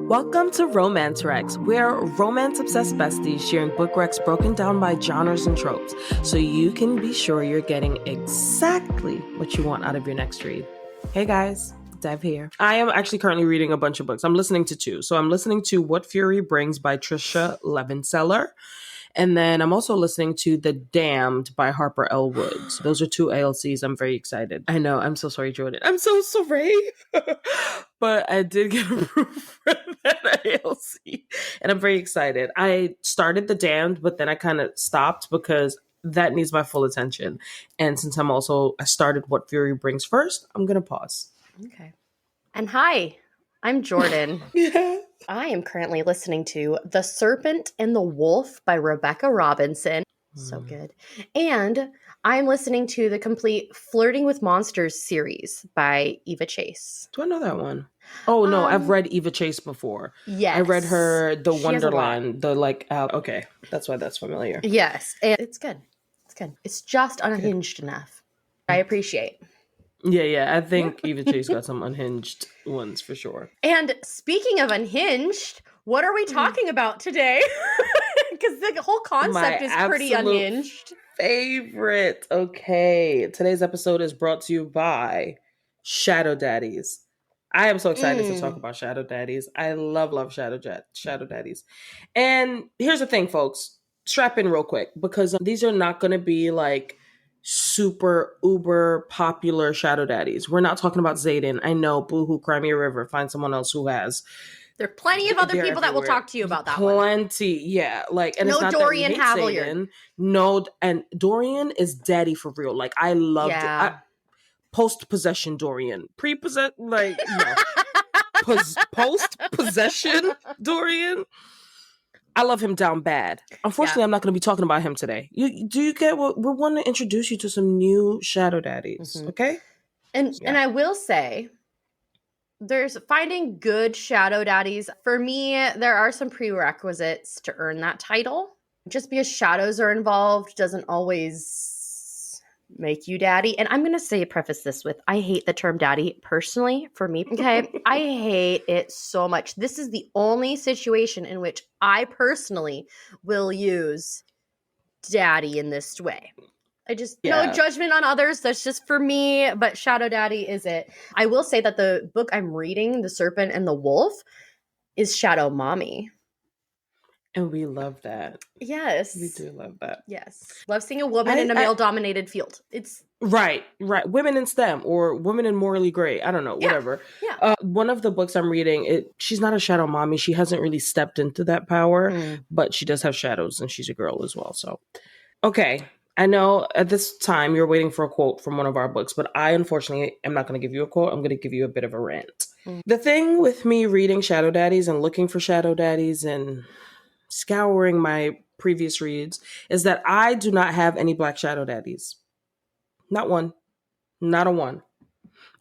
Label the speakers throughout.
Speaker 1: Welcome to Romance Recs. We're romance-obsessed besties sharing book recs broken down by genres and tropes, so you can be sure you're getting exactly what you want out of your next read. Hey guys, Dev here. I am actually currently reading a bunch of books. I'm listening to two. So I'm listening to What Fury Brings by Trisha Levenseller. And then I'm also listening to The Damned by Harper L. Woods. Those are two ALCs. I'm very excited. I know. I'm so sorry, Jordan. I'm so sorry. But I did get approved for that ALC. And I'm very excited. I started The Damned, but then I kind of stopped because that needs my full attention. And since I started What Fury Brings first, I'm going to pause.
Speaker 2: Okay. And hi, I'm Jordan.
Speaker 1: Yeah.
Speaker 2: I am currently listening to The Serpent and the Wolf by Rebecca Robinson. So good. And I'm listening to the complete Flirting with Monsters series by Eva Chase.
Speaker 1: Do I know that one? Oh, no, I've read Eva Chase before.
Speaker 2: Yes.
Speaker 1: I read her The Wonderland, okay, that's why that's familiar.
Speaker 2: Yes, and it's good. It's good. It's just unhinged enough. I appreciate.
Speaker 1: Yeah, I think Eva Chase got some unhinged ones for sure.
Speaker 2: And speaking of unhinged, what are we talking about today? Because the whole concept is pretty unhinged.
Speaker 1: Favorite. Okay, today's episode is brought to you by Shadow Daddies. I am so excited to talk about Shadow Daddies. I love Shadow Daddies. And here's the thing, folks. Strap in real quick, because these are not going to be like super uber popular Shadow Daddies. We're not talking about Xaden. I know, boohoo, cry me a river. Find someone else who has.
Speaker 2: There are plenty of other people that will talk to you about that one.
Speaker 1: Plenty, yeah. Like, and
Speaker 2: no
Speaker 1: it's not
Speaker 2: Dorian Havilliard.
Speaker 1: Xaden. No, and Dorian is daddy for real. Like, I loved it. Post-possession Dorian. Pre-possession, like, no. Post-possession Dorian. I love him down bad. Unfortunately, I'm not going to be talking about him today. Do you get what we want to introduce you to some new Shadow Daddies, okay?
Speaker 2: And I will say, there's finding good Shadow Daddies. For me, there are some prerequisites to earn that title. Just because shadows are involved doesn't always make you daddy. And I'm going to preface this with, I hate the term daddy personally for me. Okay. I hate it so much. This is the only situation in which I personally will use daddy in this way. No judgment on others. That's just for me, but Shadow Daddy is it. I will say that the book I'm reading, The Serpent and the Wolf, is Shadow Mommy.
Speaker 1: And we love that.
Speaker 2: Yes.
Speaker 1: We do love that.
Speaker 2: Yes. Love seeing a woman in a male-dominated field. It's
Speaker 1: Right. Women in STEM or women in morally gray. I don't know, whatever.
Speaker 2: Yeah.
Speaker 1: One of the books I'm reading, she's not a shadow mommy. She hasn't really stepped into that power, but she does have shadows and she's a girl as well. So, okay. I know at this time you're waiting for a quote from one of our books, but I unfortunately am not going to give you a quote. I'm going to give you a bit of a rant. The thing with me reading Shadow Daddies and looking for Shadow Daddies and scouring my previous reads is that I do not have any Black Shadow Daddies. Not one. Not a one.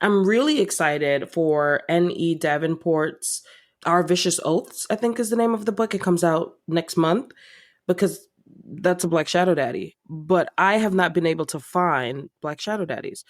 Speaker 1: I'm really excited for N.E. Davenport's Our Vicious Oaths, I think is the name of the book. It comes out next month because that's a Black Shadow Daddy. But I have not been able to find Black Shadow Daddies.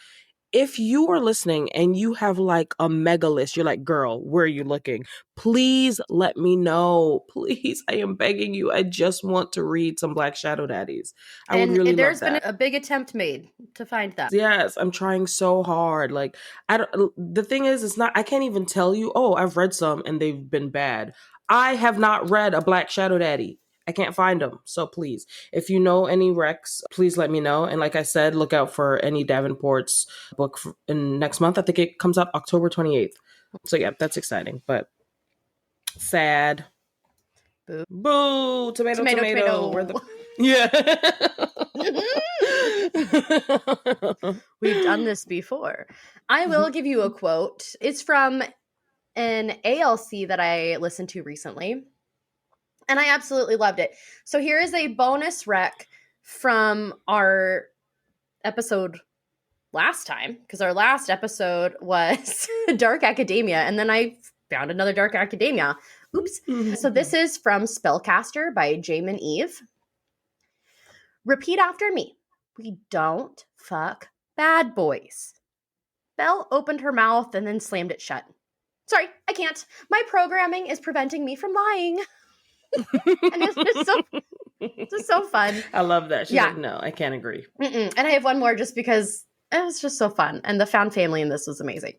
Speaker 1: If you are listening and you have like a mega list, you're like, girl, where are you looking? Please let me know. Please, I am begging you. I just want to read some Black Shadow Daddies.
Speaker 2: There's been a big attempt made to find that.
Speaker 1: Yes, I'm trying so hard. Like, the thing is, I can't even tell you, oh, I've read some and they've been bad. I have not read a Black Shadow Daddy. I can't find them. So please, if you know any recs, please let me know. And like I said, look out for N.E. Davenport's book in next month. I think it comes out October 28th. So yeah, that's exciting, but sad.
Speaker 2: Boo.
Speaker 1: Boo. Tomato. Yeah.
Speaker 2: We've done this before. I will give you a quote. It's from an ALC that I listened to recently. And I absolutely loved it. So here is a bonus rec from our episode last time, because our last episode was Dark Academia, and then I found another Dark Academia. Oops. So this is from Spellcaster by Jamin Eve. Repeat after me. We don't fuck bad boys. Belle opened her mouth and then slammed it shut. Sorry, I can't. My programming is preventing me from lying. And it's just so fun.
Speaker 1: I love that. She's like, no, I can't agree.
Speaker 2: And I have one more just because it was just so fun. And the found family in this was amazing.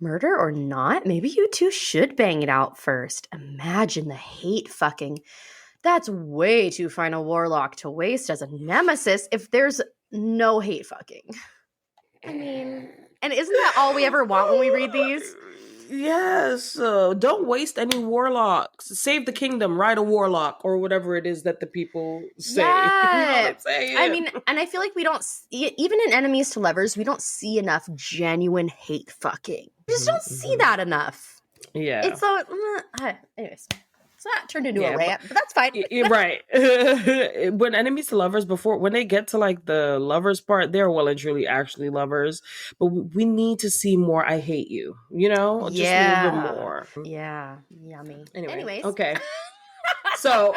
Speaker 2: Murder or not, maybe you two should bang it out first. Imagine the hate fucking. That's way too fine a warlock to waste as a nemesis if there's no hate fucking. I mean, and isn't that all we ever want when we read these?
Speaker 1: Yes. Don't waste any warlocks. Save the kingdom, ride a warlock, or whatever it is that the people say.
Speaker 2: Yeah. I mean, and I feel like we don't see, even in enemies to lovers, we don't see enough genuine hate fucking. We just don't see that enough.
Speaker 1: Yeah.
Speaker 2: It's so, anyways. So that turned into a rant, but that's fine.
Speaker 1: Right. When enemies to lovers, when they get to like the lovers part, they're well and truly actually lovers. But we need to see more I hate you, just a little bit more.
Speaker 2: Yeah. Yummy.
Speaker 1: Anyways. Okay. So,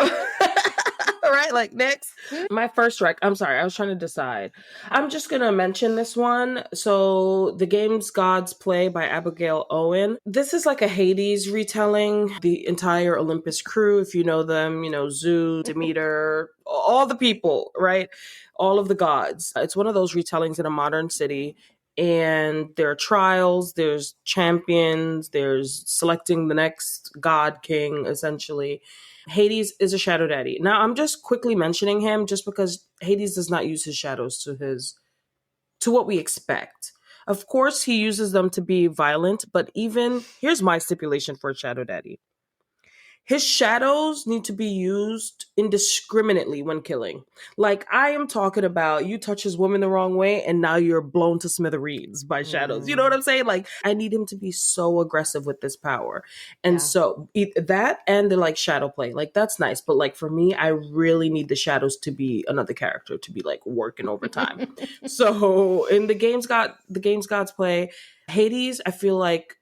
Speaker 1: all right, like next. My first rec. I'm sorry, I was trying to decide. I'm just going to mention this one. So, The Game's Gods Play by Abigail Owen. This is like a Hades retelling. The entire Olympus crew, if you know them, Zeus, Demeter, all the people, right? All of the gods. It's one of those retellings in a modern city. And there are trials, there's champions, there's selecting the next god king, essentially. Hades is a shadow daddy. Now, I'm just quickly mentioning him just because Hades does not use his shadows to what we expect. Of course, he uses them to be violent, but here's my stipulation for a shadow daddy. His shadows need to be used indiscriminately when killing. Like, I am talking about you touch his woman the wrong way and now you're blown to smithereens by shadows. You know what I'm saying? Like, I need him to be so aggressive with this power. And so that and the like shadow play, like that's nice. But like for me, I really need the shadows to be another character to be like working overtime. So in the Game's Gods Play, Hades, I feel like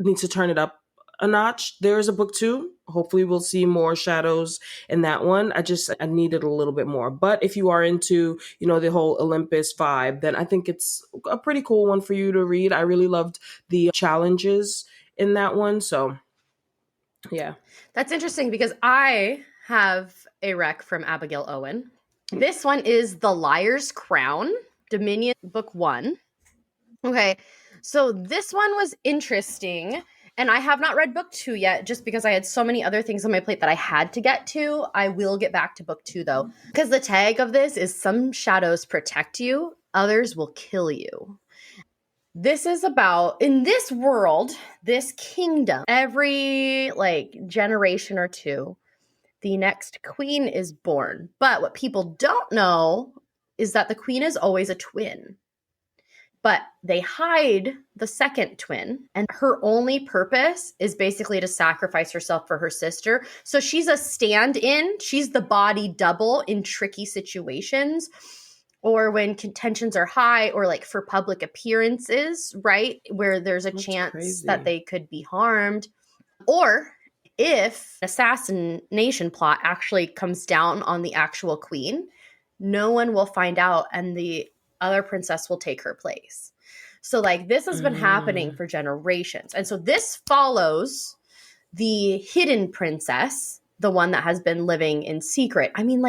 Speaker 1: needs to turn it up a notch. There's a book 2. Hopefully we'll see more shadows in that one. I needed a little bit more. But if you are into, the whole Olympus vibe, then I think it's a pretty cool one for you to read. I really loved the challenges in that one. So, yeah.
Speaker 2: That's interesting because I have a rec from Abigail Owen. This one is The Liar's Crown, Dominion, book 1. Okay. So this one was interesting. And I have not read book 2 yet, just because I had so many other things on my plate that I had to get to. I will get back to book 2, though. Because the tag of this is some shadows protect you, others will kill you. This is about, in this world, this kingdom, every generation or two, the next queen is born. But what people don't know is that the queen is always a twin. But they hide the second twin, and her only purpose is basically to sacrifice herself for her sister. So she's a stand-in. She's the body double in tricky situations, or when tensions are high, or like for public appearances, right? Where there's a chance that they could be harmed. Or if an assassination plot actually comes down on the actual queen, no one will find out, and the other princess will take her place. So this has been happening for generations. And so this follows the hidden princess, the one that has been living in secret. I mean,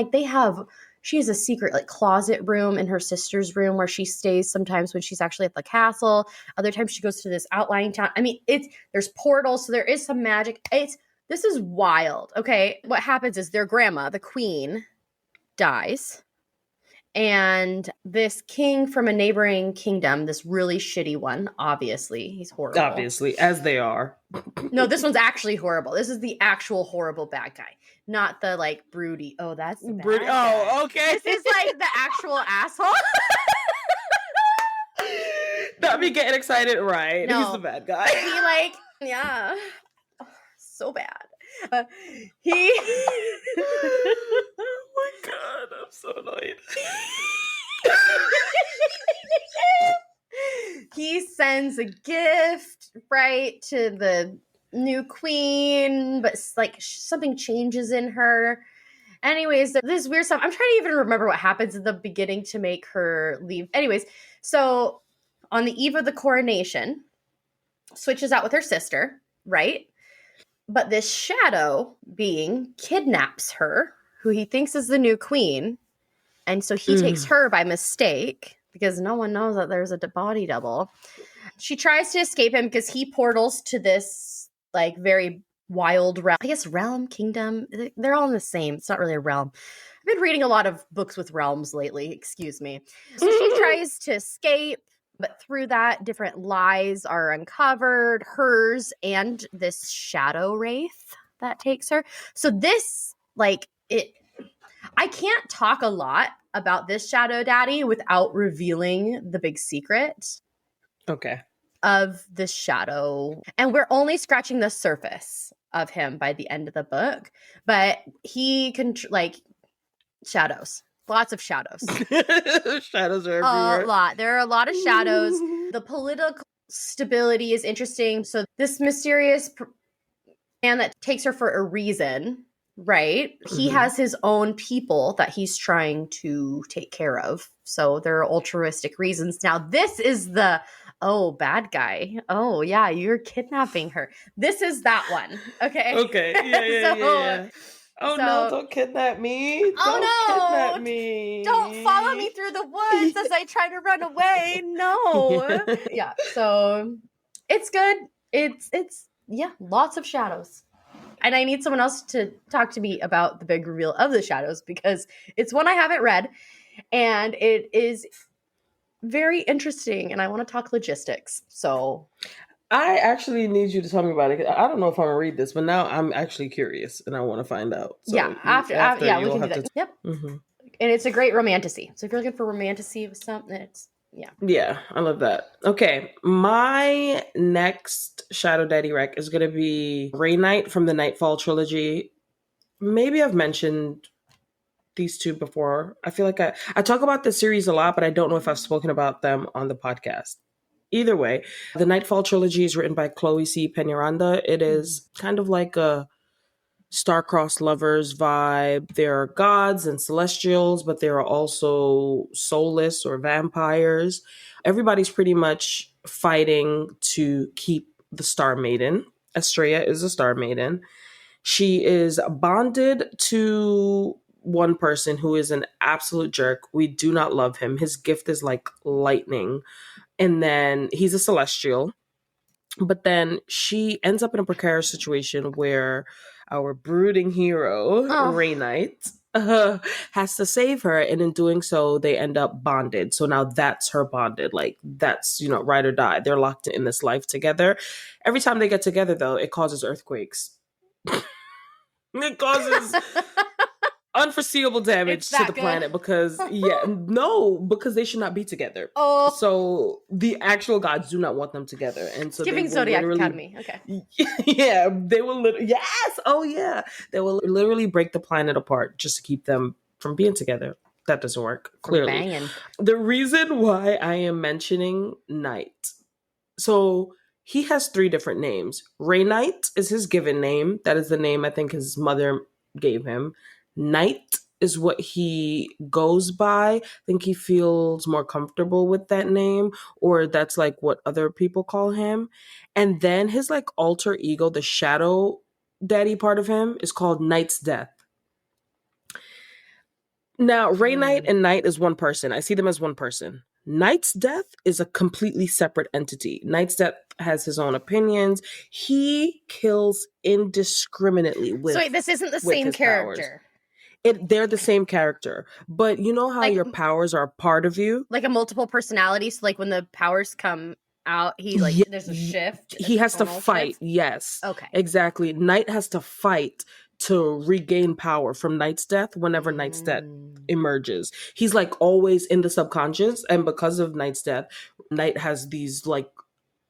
Speaker 2: she has a secret closet room in her sister's room where she stays sometimes when she's actually at the castle. Other times she goes to this outlying town. I mean, there's portals, so there is some magic. This is wild. Okay. What happens is their grandma, the queen, dies. And this king from a neighboring kingdom, this really shitty one, obviously, he's horrible.
Speaker 1: Obviously, as they are.
Speaker 2: No, this one's actually horrible. This is the actual horrible bad guy, not the broody. Oh, that's the bad guy.
Speaker 1: Oh, okay.
Speaker 2: This is the actual asshole.
Speaker 1: Not me getting excited, right? No, he's the bad guy.
Speaker 2: He yeah, so bad. He
Speaker 1: oh my god, I'm so annoyed.
Speaker 2: He sends a gift right to the new queen, but something changes in her. Anyways, this weird stuff. I'm trying to even remember what happens in the beginning to make her leave. Anyways, so on the eve of the coronation, switches out with her sister, right? But this shadow being kidnaps her, who he thinks is the new queen. And so he takes her by mistake because no one knows that there's a body double. She tries to escape him because he portals to this like very wild realm. I guess realm, kingdom, they're all in the same. It's not really a realm. I've been reading a lot of books with realms lately, excuse me. So she tries to escape, but through that, different lies are uncovered, hers and this shadow wraith that takes her. So this, like, I can't talk a lot about this shadow daddy without revealing the big secret.
Speaker 1: Okay.
Speaker 2: Of this shadow. And we're only scratching the surface of him by the end of the book. But he can, like, shadows. Lots of shadows.
Speaker 1: Shadows are everywhere.
Speaker 2: A lot. There are a lot of shadows. The political stability is interesting. So this mysterious man that takes her for a reason, right? He has his own people that he's trying to take care of. So there are altruistic reasons. Now, this is the, oh, bad guy. Oh, yeah, you're kidnapping her. This is that one. Okay.
Speaker 1: Okay. Yeah. Oh, no, don't kidnap me. Don't kidnap me.
Speaker 2: Don't follow me through the woods as I try to run away. No. Yeah. So it's good. It's lots of shadows. And I need someone else to talk to me about the big reveal of the shadows because it's one I haven't read and it is very interesting and I want to talk logistics. So
Speaker 1: I actually need you to tell me about it. I don't know if I'm gonna read this, but now I'm actually curious and I want to find out. So
Speaker 2: yeah, after yeah, we can do that. Yep. And it's a great romantasy. So if you're looking for romantasy with something, it's
Speaker 1: yeah, I love that. Okay, my next Shadow Daddy rec is gonna be Ray Knight from the Nightfall trilogy. Maybe I've mentioned these two before. I feel like I talk about the series a lot, but I don't know if I've spoken about them on the podcast. Either way, the Nightfall trilogy is written by Chloe C. Peñaranda. It is kind of like a star-crossed lovers vibe. There are gods and celestials, but there are also soulless or vampires. Everybody's pretty much fighting to keep the Star Maiden. Estrella is a Star Maiden. She is bonded to one person who is an absolute jerk. We do not love him. His gift is like lightning. And then he's a celestial. But then she ends up in a precarious situation where our brooding hero, Ray Knight, has to save her. And in doing so, they end up bonded. So now that's her bonded. Like, that's, ride or die. They're locked in this life together. Every time they get together, though, it causes earthquakes. It causes unforeseeable damage to the planet because they should not be together. So the actual gods do not want them together, and so
Speaker 2: giving Zodiac Academy. Okay.
Speaker 1: Yeah, they will. Yes. Oh yeah, they will literally break the planet apart just to keep them from being together. That doesn't work. Clearly, the reason why I am mentioning Knight, so he has 3 different names. Ray Knight is his given name. That is the name I think his mother gave him. Knight is what he goes by. I think he feels more comfortable with that name, or that's like what other people call him. And then his like alter ego, the shadow daddy part of him, is called Knight's Death. Now, Ray Knight and Knight is one person. I see them as one person. Knight's Death is a completely separate entity. Knight's Death has his own opinions. He kills indiscriminately with.
Speaker 2: So wait, this isn't the same character.
Speaker 1: They're the same character, but you know how like, your powers are a part of you,
Speaker 2: like a multiple personality. So like when the powers come out, he there's a shift.
Speaker 1: He has to fight. Shift? Yes.
Speaker 2: Okay.
Speaker 1: Exactly. Knight has to fight to regain power from Knight's Death whenever Knight's Death emerges. He's like always in the subconscious, and because of Knight's Death, Knight has these like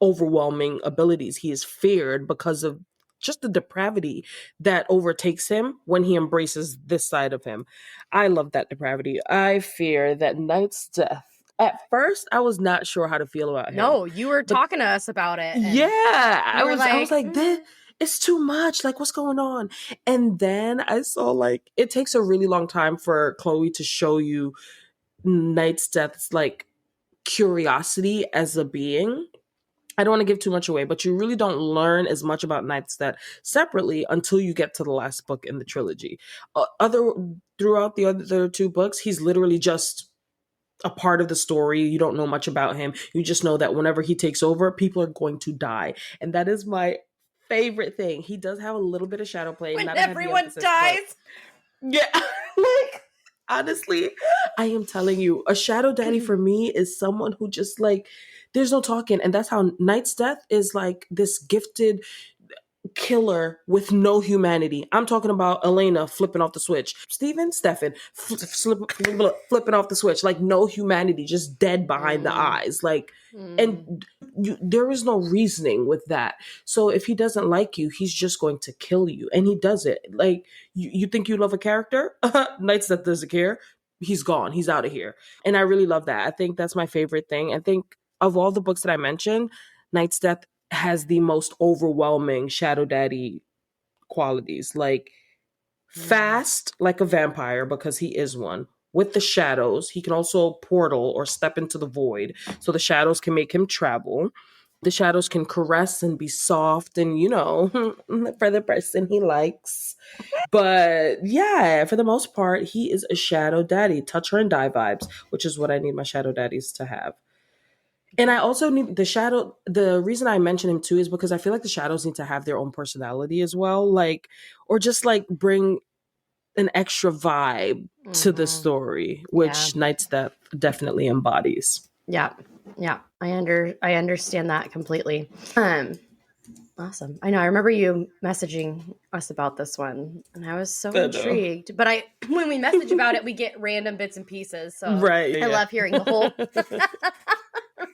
Speaker 1: overwhelming abilities. He is feared because of just the depravity that overtakes him when he embraces this side of him. I love that depravity. I fear that Knight's Death. At first, I was not sure how to feel about him.
Speaker 2: No, you were talking to us about it.
Speaker 1: I was like, it's too much. Like, what's going on? And then I saw like, it takes a really long time for Chloe to show you Knight's Death's like curiosity as a being. I don't want to give too much away, but you really don't learn as much about Nightstead separately until you get to the last book in the trilogy. Throughout the other two books, he's literally just a part of the story. You don't know much about him. You just know that whenever he takes over, people are going to die. And that is my favorite thing. He does have a little bit of shadow play.
Speaker 2: When
Speaker 1: not
Speaker 2: everyone
Speaker 1: emphasis,
Speaker 2: dies.
Speaker 1: yeah. Like, honestly, I am telling you, a shadow daddy for me is someone who just like, there's no talking. And that's how Knight's Death is like this gifted killer with no humanity. I'm talking about Elena flipping off the switch. Stephen, flipping off the switch. Like no humanity, just dead behind the eyes. Like, and there is no reasoning with that. So if he doesn't like you, he's just going to kill you. And he does it. Like, you think you love a character? Knights that doesn't care. He's gone. He's out of here. And I really love that. I think that's my favorite thing. I think of all the books that I mentioned, Knight's Death has the most overwhelming shadow daddy qualities. Like fast like a vampire, because he is one. With the shadows, he can also portal or step into the void. So the shadows can make him travel. The shadows can caress and be soft and, for the person he likes. But yeah, for the most part, he is a shadow daddy. Touch her and die vibes, which is what I need my shadow daddies to have. And I also need the reason I mention him too is because I feel like the shadows need to have their own personality as well. Like, or just like bring an extra vibe to the story, which Knight's Death definitely embodies.
Speaker 2: Yeah. Yeah. I understand that completely. Awesome. I know. I remember you messaging us about this one, and I was so intrigued. But when we message about it, we get random bits and pieces. So I love hearing the whole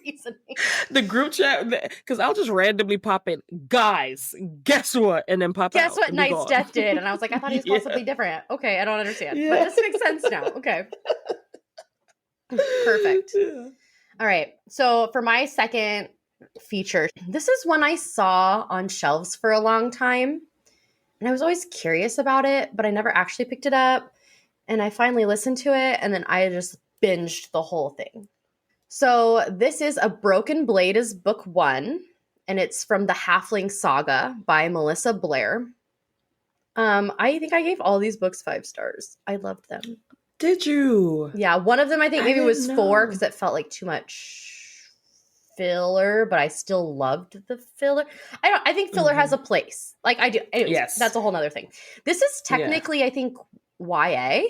Speaker 2: reasoning.
Speaker 1: The group chat, because I'll just randomly pop in, guys, guess what? And then pop out.
Speaker 2: Guess what Knight's Death did? And I was like, I thought he was called something different. Okay, I don't understand. But this makes sense now. Okay. Perfect. All right. So for my second feature, this is one I saw on shelves for a long time. And I was always curious about it, but I never actually picked it up. And I finally listened to it, and then I just binged the whole thing. So this is A Broken Blade is book 1, and it's from the Halfling Saga by Melissa Blair. I think I gave all these books 5 stars. I loved them.
Speaker 1: Did you?
Speaker 2: Yeah, one of them I think maybe was 4 because it felt like too much filler, but I still loved the filler. I think filler has a place. Like I do. Anyways, yes. That's a whole nother thing. This is technically, I think, YA.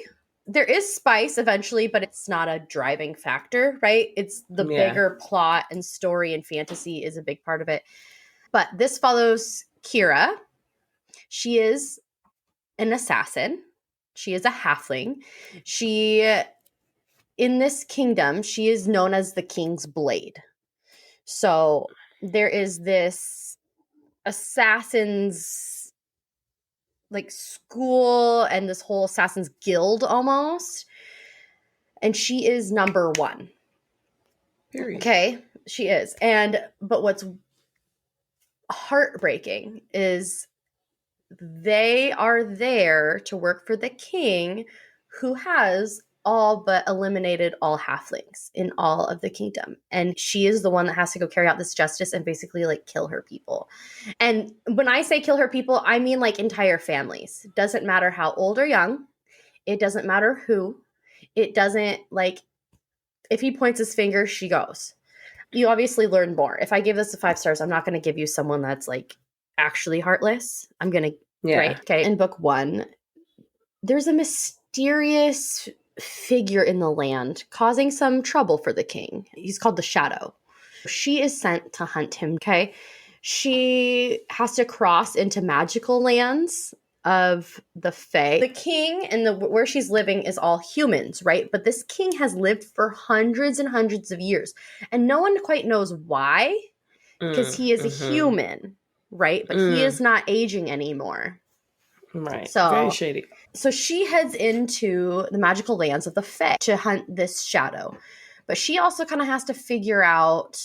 Speaker 2: There is spice eventually, but it's not a driving factor, right? It's the bigger plot and story and fantasy is a big part of it. But this follows Kira. She is an assassin. She is a halfling. In this kingdom, she is known as the King's Blade. So there is this assassin's like school and this whole assassin's guild almost. And she is number 1. Period. Okay, she is. But what's heartbreaking is they are there to work for the king, who has all but eliminated all halflings in all of the kingdom. And she is the one that has to go carry out this justice and basically like kill her people. And when I say kill her people, I mean like entire families. It doesn't matter how old or young. It doesn't matter who. It doesn't like, if he points his finger, she goes. You obviously learn more. If I give this 5 stars, I'm not going to give you someone that's like actually heartless. I'm going to, right? Okay. In book 1, there's a mysterious figure in the land causing some trouble for the king. He's called the Shadow. She is sent to hunt him. Okay. She has to cross into magical lands of the Fae. The king and where she's living is all humans, right? But this king has lived for hundreds and hundreds of years, and no one quite knows why, because he is a human, right? But he is not aging anymore.
Speaker 1: Right.
Speaker 2: So
Speaker 1: very shady.
Speaker 2: So she heads into the magical lands of the Fae to hunt this Shadow. But she also kind of has to figure out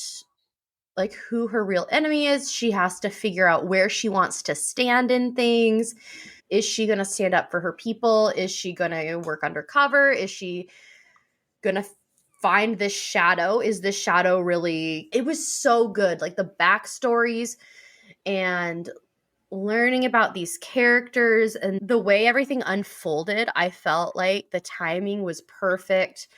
Speaker 2: like who her real enemy is. She has to figure out where she wants to stand in things. Is she going to stand up for her people? Is she going to work undercover? Is she going to find this shadow? Is this shadow really, it was so good. Like the backstories and learning about these characters and the way everything unfolded, I felt like the timing was perfect.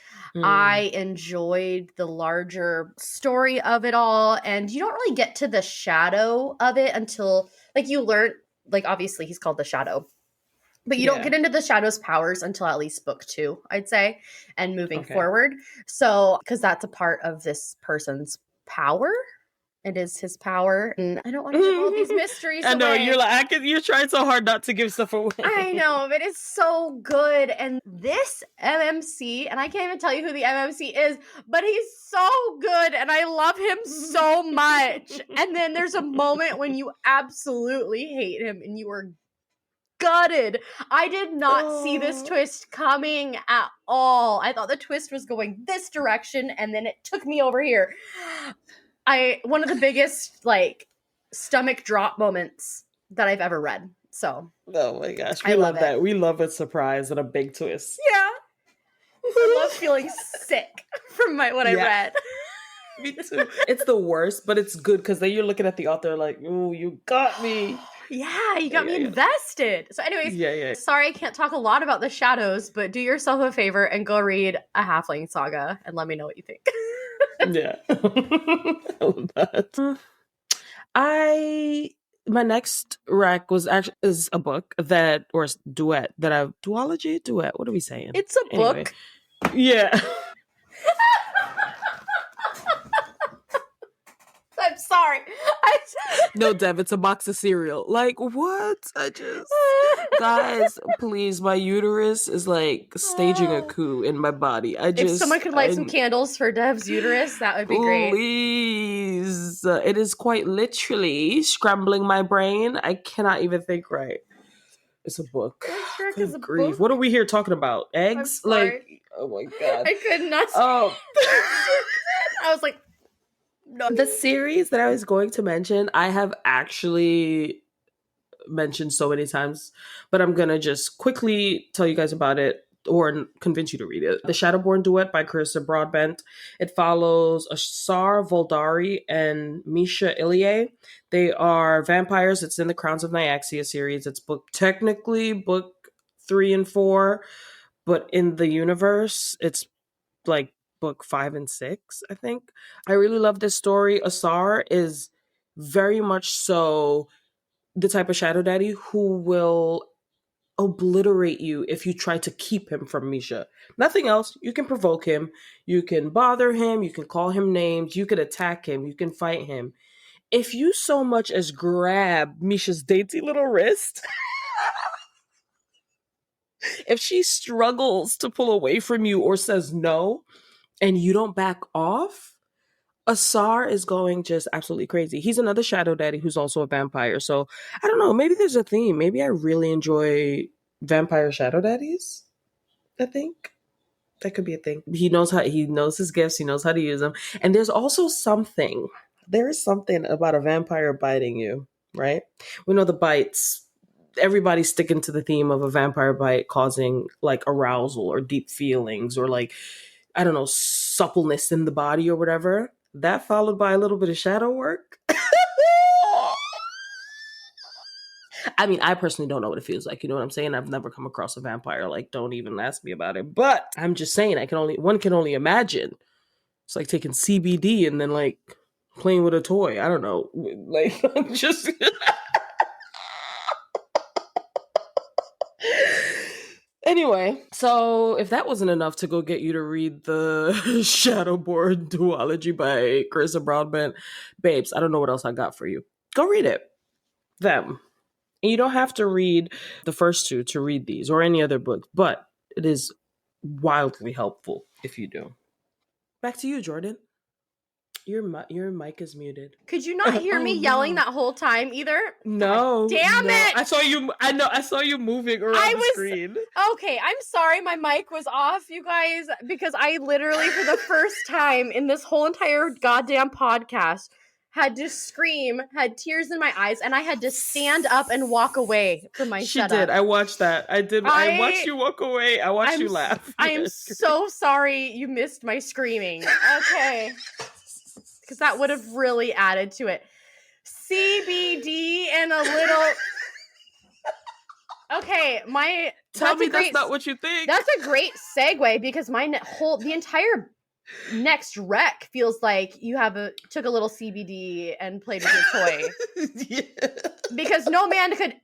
Speaker 2: I enjoyed the larger story of it all. And you don't really get to the shadow of it until, like, you learn, like, obviously he's called the Shadow. But you don't get into the Shadow's powers until at least book 2, I'd say, and moving forward. So, because that's a part of this person's power. It is his power. And I don't want to give all these mysteries
Speaker 1: I know,
Speaker 2: away.
Speaker 1: you're like, you're trying so hard not to give stuff away.
Speaker 2: I know, but it's so good. And this MMC, and I can't even tell you who the MMC is, but he's so good and I love him so much. And then there's a moment when you absolutely hate him and you are gutted. I did not see this twist coming at all. I thought the twist was going this direction and then it took me over here. One of the biggest, like, stomach drop moments that I've ever read. So,
Speaker 1: oh my gosh, we love that. We love a surprise and a big twist.
Speaker 2: Yeah, I love feeling sick from what I read.
Speaker 1: Me too. It's the worst, but it's good because then you're looking at the author like, "Ooh, you got me."
Speaker 2: Yeah, you got me invested. So, anyways, sorry I can't talk a lot about the Shadows, but do yourself a favor and go read a Halfling saga and let me know what you think.
Speaker 1: Yeah. I love that. My next rec is a book that, or duet that duet. What are we saying?
Speaker 2: It's a book.
Speaker 1: Yeah.
Speaker 2: I'm sorry.
Speaker 1: No, Dev, it's a box of cereal. Like, what? Guys, please, my uterus is like staging a coup in my body.
Speaker 2: If someone could light some candles for Dev's uterus, that would be great.
Speaker 1: Please. It is quite literally scrambling my brain. I cannot even think right. It's a book. Good grief. Book? What are we here talking about? Eggs? Like, oh my God.
Speaker 2: I could not.
Speaker 1: Oh.
Speaker 2: I was like, no.
Speaker 1: The series that I was going to mention, I have actually mentioned so many times, but I'm going to just quickly tell you guys about it or convince you to read it. The Shadowborn Duet by Carissa Broadbent. It follows Asar Voldari and Misha Ilie. They are vampires. It's in the Crowns of Nyaxia series. It's technically book 3 and 4, but in the universe, it's like book 5 and 6, I think. I really love this story. Asar is very much so the type of shadow daddy who will obliterate you if you try to keep him from Misha. Nothing else. You can provoke him. You can bother him. You can call him names. You can attack him. You can fight him. If you so much as grab Misha's dainty little wrist, if she struggles to pull away from you or says no, and you don't back off, Asar is going just absolutely crazy. He's another shadow daddy who's also a vampire. So I don't know, maybe there's a theme. Maybe I really enjoy vampire shadow daddies. I think that could be a thing. He knows his gifts. He knows how to use them. And there is something about a vampire biting you, right? We know the bites. Everybody's sticking to the theme of a vampire bite causing like arousal or deep feelings or like, I don't know, suppleness in the body or whatever. That followed by a little bit of shadow work. I mean, I personally don't know what it feels like. You know what I'm saying? I've never come across a vampire. Like, don't even ask me about it. But I'm just saying, one can only imagine. It's like taking CBD and then like playing with a toy. I don't know. Like, just... Anyway, so if that wasn't enough to go get you to read the Shadowborn duology by Carissa Broadbent, babes, I don't know what else I got for you. Go read it. Them. And you don't have to read the first two to read these or any other book, but it is wildly helpful if you do. Back to you, Jordan. Your mic is muted.
Speaker 2: Could you not hear me yelling that whole time either?
Speaker 1: No.
Speaker 2: Damn it!
Speaker 1: I saw you moving around the screen.
Speaker 2: Okay, I'm sorry my mic was off, you guys, because I literally, for the first time in this whole entire goddamn podcast, had to scream, had tears in my eyes, and I had to stand up and walk away from my
Speaker 1: She
Speaker 2: setup.
Speaker 1: did. I watched that. I did. I watched you walk away. I watched you laugh.
Speaker 2: I am so sorry you missed my screaming. Okay. Because that would have really added to it. CBD and a little... Okay,
Speaker 1: Tell me that's not what you think.
Speaker 2: That's a great segue because the entire next rec feels like you took a little CBD and played with your toy.
Speaker 1: Yeah.
Speaker 2: Because no man could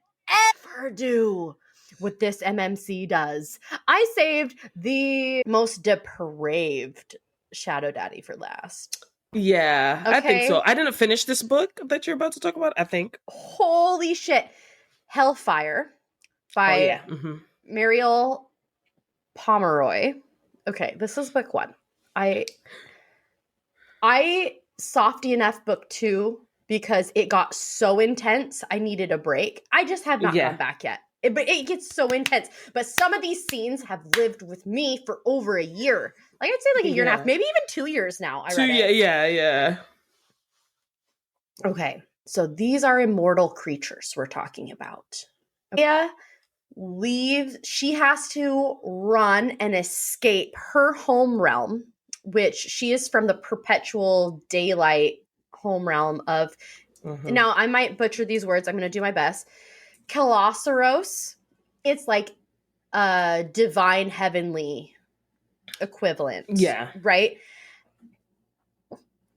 Speaker 2: ever do what this MMC does. I saved the most depraved Shadow Daddy for last.
Speaker 1: Yeah, okay. I think so. I didn't finish this book that you're about to talk about, I think.
Speaker 2: Holy shit. Hellfire by Mariel Pomeroy. Okay, this is book 1. I softy enough book 2 because it got so intense. I needed a break. I just have not gone back yet. But it gets so intense. But some of these scenes have lived with me for over a year. Like I'd say like a year and a half, maybe even 2 years now.
Speaker 1: Yeah.
Speaker 2: Okay, so these are immortal creatures we're talking about. Aya leaves. She has to run and escape her home realm, which she is from the perpetual daylight home realm of. Now, I might butcher these words. I'm going to do my best. Kalossaros. It's like a divine heavenly equivalent. Yeah. Right?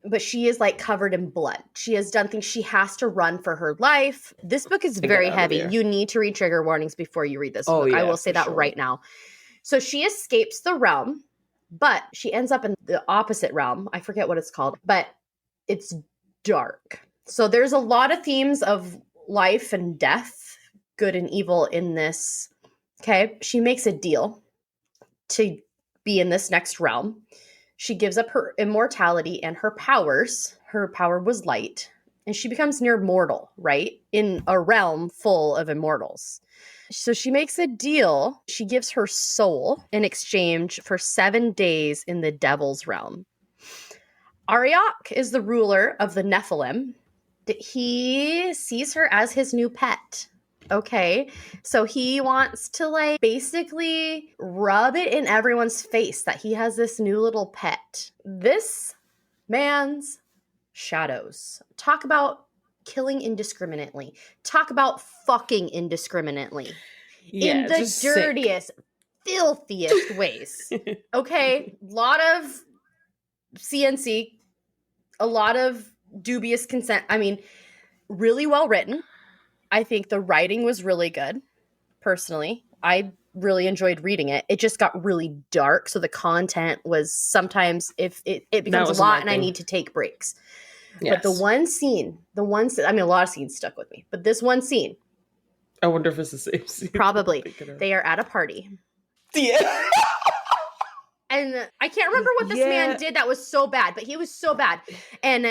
Speaker 2: But she is like covered in blood. She has done things. She has to run for her life. This book is very heavy. You need to read trigger warnings before you read this book. Yeah, I will say that right now. So she escapes the realm, but she ends up in the opposite realm. I forget what it's called, but it's dark. So there's a lot of themes of life and death, good and evil in this. Okay. She makes a deal to be in this next realm. She gives up her immortality and her powers. Her power was light. And she becomes near mortal, right? In a realm full of immortals. So she makes a deal. She gives her soul in exchange for 7 days in the devil's realm. Ariok is the ruler of the Nephilim. He sees her as his new pet. Okay, so he wants to like basically rub it in everyone's face that he has this new little pet. This man's shadows. Talk about killing indiscriminately. Talk about fucking indiscriminately. In the dirtiest, filthiest ways. Okay, a lot of CNC, a lot of dubious consent. I mean, really well written. I think the writing was really good, personally. I really enjoyed reading it. It just got really dark, so the content was sometimes, if it becomes a lot and I need to take breaks. Yes. But the one scene, a lot of scenes stuck with me, but this one scene.
Speaker 1: I wonder if it's the same scene.
Speaker 2: Probably. They are at a party.
Speaker 1: Yeah.
Speaker 2: And I can't remember what this man did that was so bad, but he was so bad. And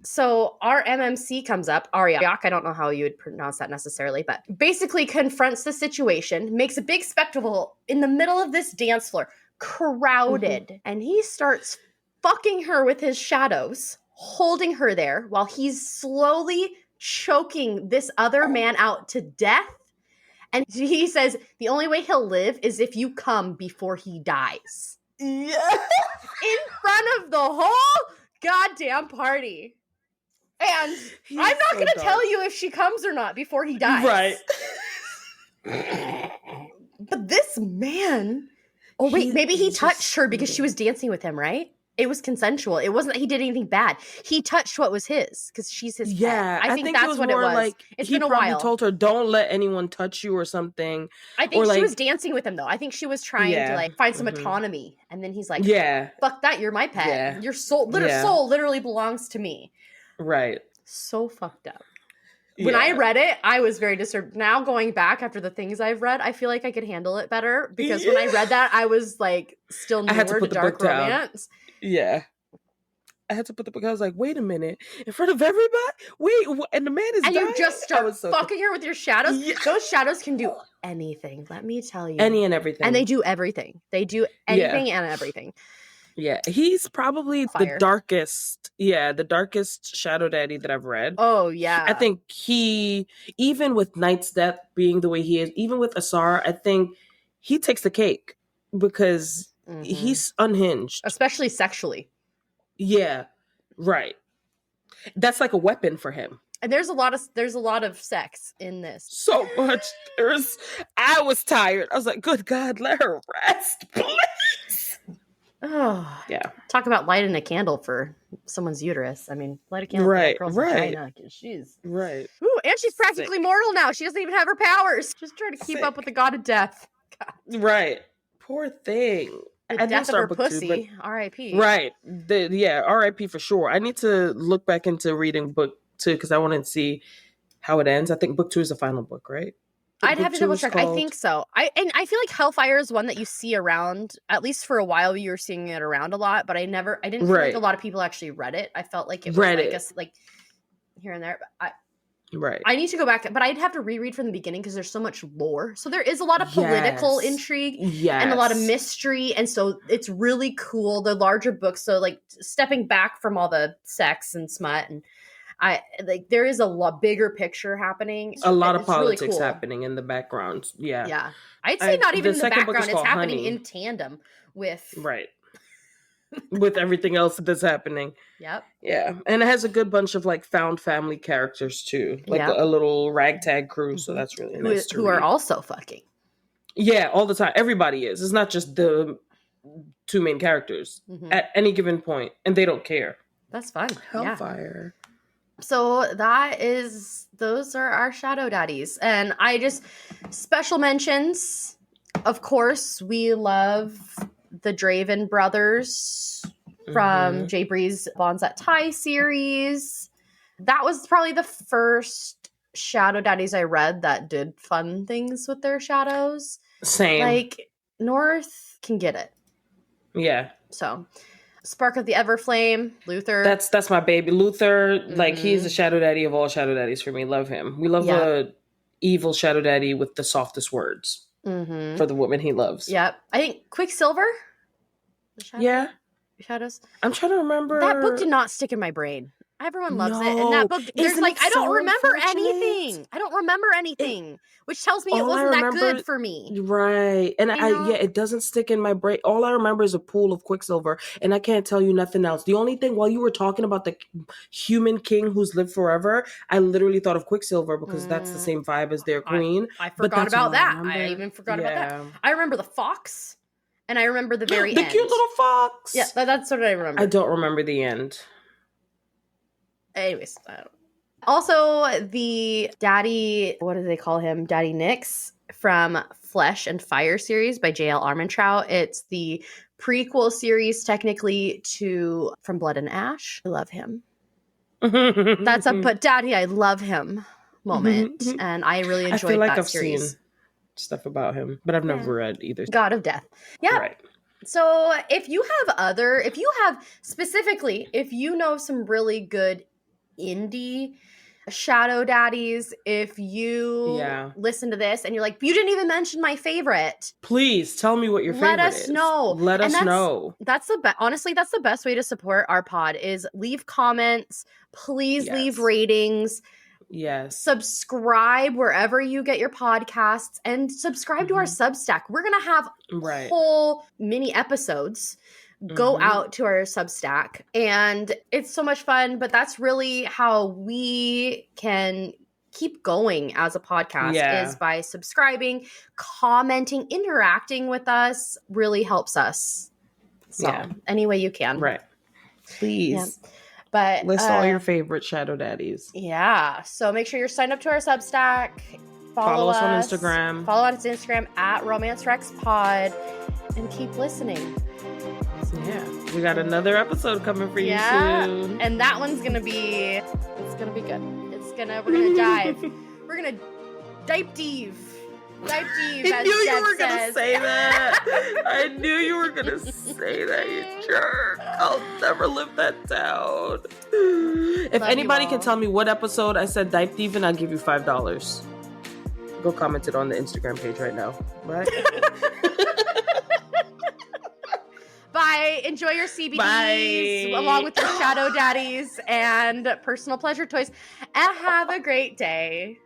Speaker 2: so our MMC comes up, Ariok, I don't know how you would pronounce that necessarily, but basically confronts the situation, makes a big spectacle in the middle of this dance floor, crowded, and he starts fucking her with his shadows, holding her there while he's slowly choking this other man out to death. And he says, the only way he'll live is if you come before he dies. Yeah. In front of the whole goddamn party. And I'm not going to tell you if she comes or not before he dies. Right. But this man... Oh, wait, maybe he touched her because she was dancing with him, right? It was consensual. It wasn't that he did anything bad. He touched what was his because she's his pet. I think that's what it was. Like, it's been a while. He probably
Speaker 1: told her, don't let anyone touch you or something.
Speaker 2: I think she was dancing with him, though. I think she was trying to like find some autonomy. And then he's like, fuck that, you're my pet. Yeah. Your soul literally belongs to me.
Speaker 1: Right.
Speaker 2: So fucked up. When I read it, I was very disturbed. Now going back after the things I've read, I feel like I could handle it better because when I read that, I was like still newer to dark romance.
Speaker 1: Yeah. I had to put the book. I was like, wait a minute, in front of everybody? Wait, and the man is dying?
Speaker 2: You just start fucking her with your shadows? Yeah. Those shadows can do anything, let me tell you.
Speaker 1: Any and everything.
Speaker 2: And they do everything. They do anything and everything.
Speaker 1: Yeah, he's probably the darkest Shadow Daddy that I've read.
Speaker 2: Oh, yeah.
Speaker 1: I think even with Knight's death being the way he is, even with Asar, I think he takes the cake because he's unhinged.
Speaker 2: Especially sexually.
Speaker 1: Yeah, right. That's like a weapon for him.
Speaker 2: And there's a lot of sex in this.
Speaker 1: So much. I was tired. I was like, good God, let her rest, please.
Speaker 2: Oh,
Speaker 1: yeah.
Speaker 2: Talk about lighting a candle for someone's uterus. I mean, light a candle for that girl's vagina. She's
Speaker 1: right.
Speaker 2: Ooh, and she's practically mortal now. She doesn't even have her powers. Just trying to keep up with the god of death. God.
Speaker 1: Right. Poor thing.
Speaker 2: The death of her pussy. R.I.P.
Speaker 1: Right. R.I.P. for sure. I need to look back into reading book 2 because I want to see how it ends. I think book 2 is the final book, right?
Speaker 2: I'd have to double check. I think so. I feel like Hellfire is one that you see around, at least for a while you were seeing it around a lot, but I didn't feel like a lot of people actually read it. I felt like it was like here and there. But I need to go back, but I'd have to reread from the beginning because there's so much lore. So there is a lot of political intrigue and a lot of mystery. And so it's really cool. The larger books. So like stepping back from all the sex and smut and there is a lot bigger picture happening.
Speaker 1: A lot of politics really happening in the background. Yeah.
Speaker 2: Yeah. I'd say not even in the background. It's happening in tandem with.
Speaker 1: Right. With everything else that's happening.
Speaker 2: Yep.
Speaker 1: Yeah. And it has a good bunch of like found family characters too. Like a little ragtag crew. So that's really nice
Speaker 2: who are also fucking.
Speaker 1: Yeah, all the time. Everybody is. It's not just the 2 main characters at any given point. And they don't care.
Speaker 2: That's fun.
Speaker 1: Hellfire.
Speaker 2: Yeah. So those are our Shadow Daddies. And special mentions, of course, we love the Draven brothers from Jay Bree's Bonds That Tie series. That was probably the first Shadow Daddies I read that did fun things with their shadows.
Speaker 1: Same.
Speaker 2: Like, North can get it.
Speaker 1: Yeah.
Speaker 2: So... Spark of the Everflame, Luther.
Speaker 1: That's my baby. Luther, like he's the Shadow Daddy of all Shadow Daddies for me. Love him. We love a evil Shadow Daddy with the softest words for the woman he loves.
Speaker 2: Yep. I think Quicksilver. Shadows.
Speaker 1: I'm trying to remember.
Speaker 2: That book did not stick in my brain. Everyone loves it. And that book, there's like, I don't remember anything. Which tells me it wasn't that good for me.
Speaker 1: Right. And it doesn't stick in my brain. All I remember is a pool of Quicksilver. And I can't tell you nothing else. The only thing, while you were talking about the human king who's lived forever, I literally thought of Quicksilver because that's the same vibe as their queen.
Speaker 2: I forgot about that. I even forgot about that. I remember the fox. And I remember the very end.
Speaker 1: The cute little fox.
Speaker 2: Yeah, that's what I remember.
Speaker 1: I don't remember the end.
Speaker 2: Anyways, also the Daddy, what do they call him? Daddy Nix from Flesh and Fire series by J.L. Armentrout. It's the prequel series technically to From Blood and Ash. I love him. That's a but Daddy, I love him moment. And I really enjoyed that series.
Speaker 1: I've seen stuff about him, but I've never read either.
Speaker 2: God of Death. Yeah.
Speaker 1: Right.
Speaker 2: So if you know some really good indie Shadow Daddies, if you listen to this and you're like, you didn't even mention my favorite,
Speaker 1: please tell me what your favorite is. Let us know.
Speaker 2: That's honestly, that's the best way to support our pod is leave comments. Please leave ratings.
Speaker 1: Yes.
Speaker 2: Subscribe wherever you get your podcasts and subscribe to our Substack. We're going to have whole mini episodes go out to our Substack, and it's so much fun, but that's really how we can keep going as a podcast is by subscribing, commenting, interacting with us really helps us. So any way you can.
Speaker 1: Right. Please.
Speaker 2: Yeah. But
Speaker 1: list all your favorite Shadow Daddies.
Speaker 2: Yeah. So make sure you're signed up to our Substack. Follow us on Instagram. Follow us on Instagram at RomanceRexPod and keep listening.
Speaker 1: Yeah. We got another episode coming for you soon.
Speaker 2: And that one's gonna be good. We're gonna dive. We're gonna dive deep. I knew you were gonna say that.
Speaker 1: I knew you were gonna say that, you jerk. I'll never live that down. If anybody can tell me what episode I said dive deep in, I'll give you $5. Go comment it on the Instagram page right now. Bye.
Speaker 2: Bye. Bye. Enjoy your CBDs along with your shadow daddies and personal pleasure toys. And have a great day.